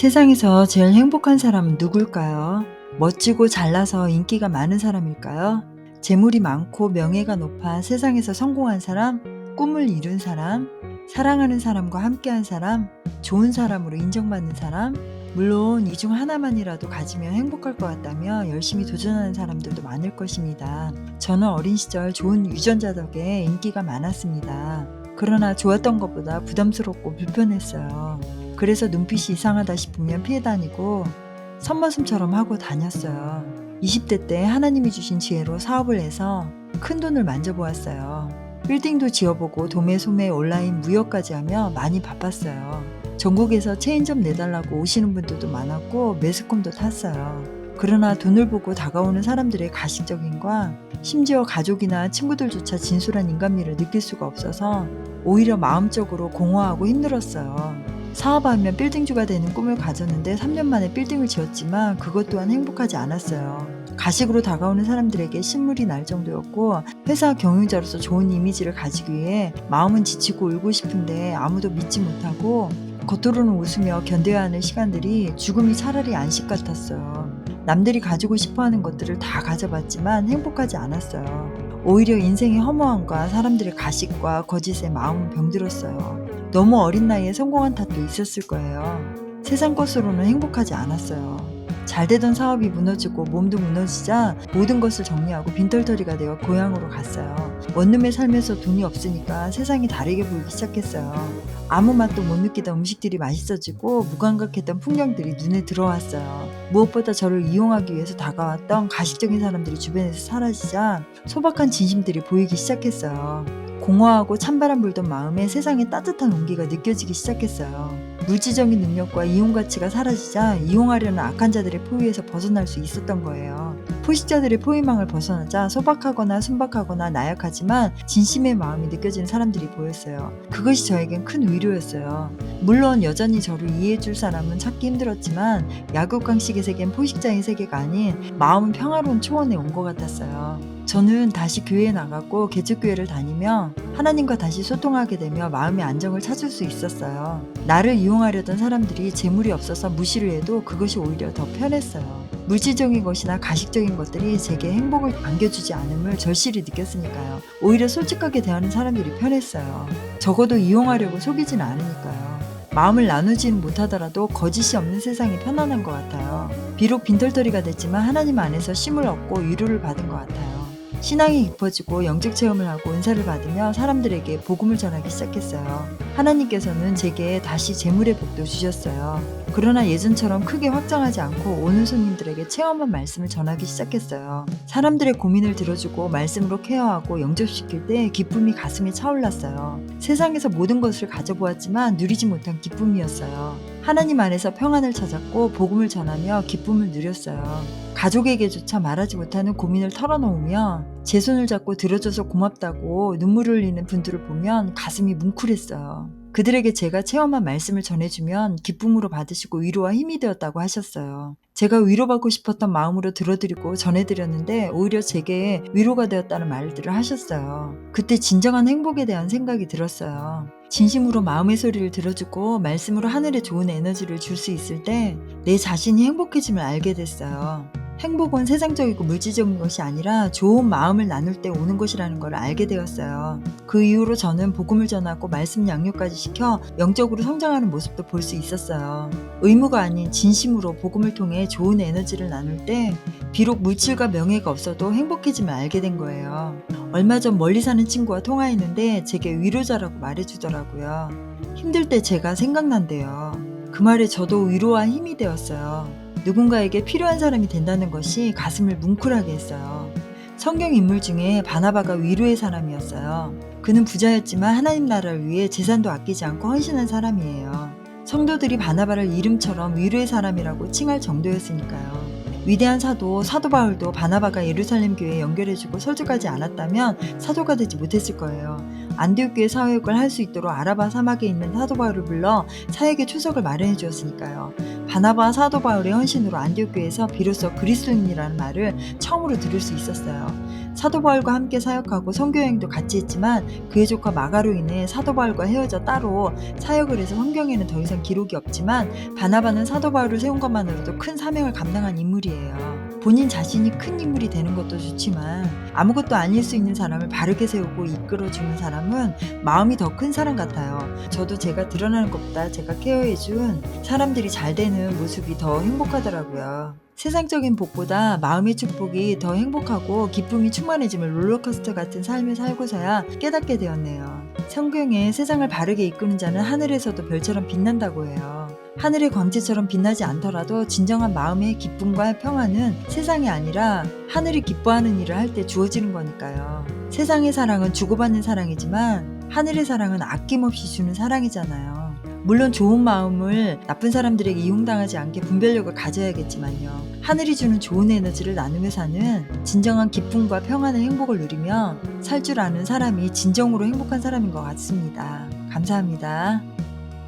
세상에서 제일 행복한 사람은 누굴까요? 멋지고 잘나서 인기가 많은 사람일까요? 재물이 많고 명예가 높아 세상에서 성공한 사람? 꿈을 이룬 사람? 사랑하는 사람과 함께한 사람? 좋은 사람으로 인정받는 사람? 물론 이 중 하나만이라도 가지면 행복할 것 같다며 열심히 도전하는 사람들도 많을 것입니다. 저는 어린 시절 좋은 유전자 덕에 인기가 많았습니다. 그러나 좋았던 것보다 부담스럽고 불편했어요. 그래서 눈빛이 이상하다 싶으면 피해 다니고 선머슴처럼 하고 다녔어요. 20대 때 하나님이 주신 지혜로 사업을 해서 큰 돈을 만져보았어요. 빌딩도 지어보고 도매, 소매, 온라인 무역까지 하며 많이 바빴어요. 전국에서 체인점 내달라고 오시는 분들도 많았고 매스컴도 탔어요. 그러나 돈을 보고 다가오는 사람들의 가식적인과 심지어 가족이나 친구들조차 진솔한 인간미를 느낄 수가 없어서 오히려 마음적으로 공허하고 힘들었어요. 사업하면 빌딩주가 되는 꿈을 가졌는데 3년 만에 빌딩을 지었지만 그것 또한 행복하지 않았어요. 가식으로 다가오는 사람들에게 신물이 날 정도였고 회사 경영자로서 좋은 이미지를 가지기 위해 마음은 지치고 울고 싶은데 아무도 믿지 못하고 겉으로는 웃으며 견뎌야 하는 시간들이 죽음이 차라리 안식 같았어요. 남들이 가지고 싶어하는 것들을 다 가져봤지만 행복하지 않았어요. 오히려 인생의 허무함과 사람들의 가식과 거짓에 마음은 병들었어요. 너무 어린 나이에 성공한 탓도 있었을 거예요. 세상 것으로는 행복하지 않았어요. 잘 되던 사업이 무너지고 몸도 무너지자 모든 것을 정리하고 빈털터리가 되어 고향으로 갔어요. 원룸에 살면서 돈이 없으니까 세상이 다르게 보이기 시작했어요. 아무 맛도 못 느끼던 음식들이 맛있어지고 무감각했던 풍경들이 눈에 들어왔어요. 무엇보다 저를 이용하기 위해서 다가왔던 가식적인 사람들이 주변에서 사라지자 소박한 진심들이 보이기 시작했어요. 공허하고 찬바람 불던 마음에 세상에 따뜻한 온기가 느껴지기 시작했어요. 물질적인 능력과 이용 가치가 사라지자 이용하려는 악한 자들의 포위에서 벗어날 수 있었던 거예요. 포식자들의 포위망을 벗어나자 소박하거나 순박하거나 나약하지만 진심의 마음이 느껴지는 사람들이 보였어요. 그것이 저에겐 큰 위로였어요. 물론 여전히 저를 이해해줄 사람은 찾기 힘들었지만 약육강식의 세계는 포식자의 세계가 아닌 마음은 평화로운 초원에 온 것 같았어요. 저는 다시 교회에 나갔고 개척교회를 다니며 하나님과 다시 소통하게 되며 마음의 안정을 찾을 수 있었어요. 나를 이용하려던 사람들이 재물이 없어서 무시를 해도 그것이 오히려 더 편했어요. 물질적인 것이나 가식적인 것들이 제게 행복을 안겨주지 않음을 절실히 느꼈으니까요. 오히려 솔직하게 대하는 사람들이 편했어요. 적어도 이용하려고 속이지는 않으니까요. 마음을 나누지는 못하더라도 거짓이 없는 세상이 편안한 것 같아요. 비록 빈털터리가 됐지만 하나님 안에서 쉼을 얻고 위로를 받은 것 같아요. 신앙이 깊어지고 영적 체험을 하고 은사를 받으며 사람들에게 복음을 전하기 시작했어요. 하나님께서는 제게 다시 재물의 복도 주셨어요. 그러나 예전처럼 크게 확장하지 않고 오는 손님들에게 체험한 말씀을 전하기 시작했어요. 사람들의 고민을 들어주고 말씀으로 케어하고 영접시킬 때 기쁨이 가슴에 차올랐어요. 세상에서 모든 것을 가져보았지만 누리지 못한 기쁨이었어요. 하나님 안에서 평안을 찾았고 복음을 전하며 기쁨을 누렸어요. 가족에게조차 말하지 못하는 고민을 털어놓으며 제 손을 잡고 들어줘서 고맙다고 눈물을 흘리는 분들을 보면 가슴이 뭉클했어요. 그들에게 제가 체험한 말씀을 전해주면 기쁨으로 받으시고 위로와 힘이 되었다고 하셨어요. 제가 위로받고 싶었던 마음으로 들어드리고 전해드렸는데 오히려 제게 위로가 되었다는 말들을 하셨어요. 그때 진정한 행복에 대한 생각이 들었어요. 진심으로 마음의 소리를 들어주고 말씀으로 하늘에 좋은 에너지를 줄 수 있을 때 내 자신이 행복해짐을 알게 됐어요. 행복은 세상적이고 물질적인 것이 아니라 좋은 마음을 나눌 때 오는 것이라는 걸 알게 되었어요. 그 이후로 저는 복음을 전하고 말씀 양육까지 시켜 영적으로 성장하는 모습도 볼 수 있었어요. 의무가 아닌 진심으로 복음을 통해 좋은 에너지를 나눌 때 비록 물질과 명예가 없어도 행복해짐을 알게 된 거예요. 얼마 전 멀리 사는 친구와 통화했는데 제게 위로자라고 말해주더라고요. 힘들 때 제가 생각난대요. 그 말에 저도 위로와 힘이 되었어요. 누군가에게 필요한 사람이 된다는 것이 가슴을 뭉클하게 했어요. 성경 인물 중에 바나바가 위로의 사람이었어요. 그는 부자였지만 하나님 나라를 위해 재산도 아끼지 않고 헌신한 사람이에요. 성도들이 바나바를 이름처럼 위로의 사람이라고 칭할 정도였으니까요. 위대한 사도 바울도 바나바가 예루살렘 교회에 연결해주고 설득하지 않았다면 사도가 되지 못했을 거예요. 안디옥 교회 사역을 할 수 있도록 아라바 사막에 있는 사도 바울을 불러 사역의 초석을 마련해 주었으니까요. 바나바와 사도 바울의 헌신으로 안디옥 교회에서 비로소 그리스도인이라는 말을 처음으로 들을 수 있었어요. 사도 바울과 함께 사역하고 선교여행도 같이 했지만 그의 조카 마가로 인해 사도 바울과 헤어져 따로 사역을 해서 성경에는 더 이상 기록이 없지만 바나바는 사도 바울을 세운 것만으로도 큰 사명을 감당한 인물이에요. 본인 자신이 큰 인물이 되는 것도 좋지만 아무것도 아닐 수 있는 사람을 바르게 세우고 이끌어주는 사람은 마음이 더 큰 사람 같아요. 저도 제가 드러나는 것보다 제가 케어해준 사람들이 잘 되는 모습이 더 행복하더라고요. 세상적인 복보다 마음의 축복이 더 행복하고 기쁨이 충만해지면 롤러코스터 같은 삶을 살고서야 깨닫게 되었네요. 성경에 세상을 바르게 이끄는 자는 하늘에서도 별처럼 빛난다고 해요. 하늘의 광채처럼 빛나지 않더라도 진정한 마음의 기쁨과 평안은 세상이 아니라 하늘이 기뻐하는 일을 할 때 주어지는 거니까요. 세상의 사랑은 주고받는 사랑이지만 하늘의 사랑은 아낌없이 주는 사랑이잖아요. 물론 좋은 마음을 나쁜 사람들에게 이용당하지 않게 분별력을 가져야겠지만요. 하늘이 주는 좋은 에너지를 나누며 사는 진정한 기쁨과 평안의 행복을 누리며 살 줄 아는 사람이 진정으로 행복한 사람인 것 같습니다. 감사합니다.